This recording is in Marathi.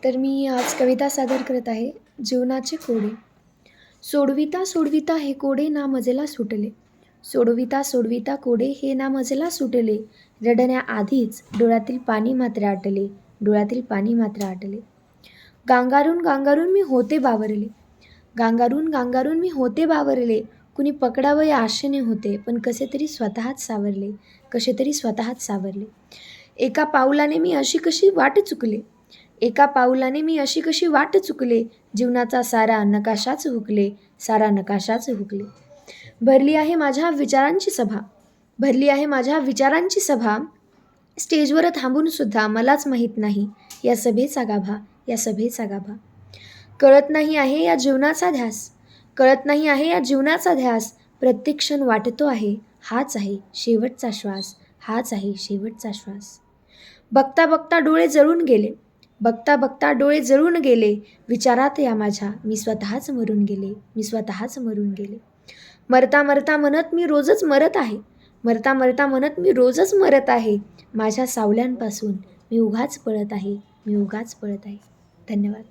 तर मी आज कविता सादर करत आहे. जीवनाचे कोडे. सोडविता सोडविता हे कोडे ना मजेला सुटले. सोडविता सोडविता कोडे हे ना मजेला सुटले. रडण्याआधीच डोळ्यातील पाणी मात्र आटले. डोळ्यातील पाणी मात्र आटले. गांगारून गांगारून मी होते बावरले. गांगारून गांगारून मी होते बावरले. कुणी पकडावं या आशेने होते, पण कसे तरी स्वतःच सावरले. कसे तरी स्वतःच सावरले. एका पाऊलाने मी अशी कशी वाट चुकले. एका पाऊलाने मी अशी कशी वाट चुकले. जीवनाचा सारा नकाशाच हुकले. सारा नकाशाच हुकले. भरली आहे माझ्या विचारांची सभा. भरली आहे माझ्या विचारांची सभा. स्टेजवर थांबून सुद्धा मलाच माहीत नाही या सभेचा गाभा. या सभेचा गाभा. कळत नाही आहे या जीवनाचा ध्यास. कळत नाही आहे या जीवनाचा ध्यास. प्रत्येक क्षण वाटतो आहे हाच आहे शेवटचा श्वास. हाच आहे शेवटचा श्वास. बघता बघता डोळे जळून गेले. बघता बघता डोळे जळून गेले. विचारात या माझ्या मी स्वतःच मरून गेले. मी स्वतःच मरून गेले. मरता मरता म्हणत मी रोजच मरत आहे. मरता मरता म्हणत मी रोजच मरत आहे. माझ्या सावल्यांपासून मी उगाच पळत आहे. मी उगाच पळत आहे. धन्यवाद.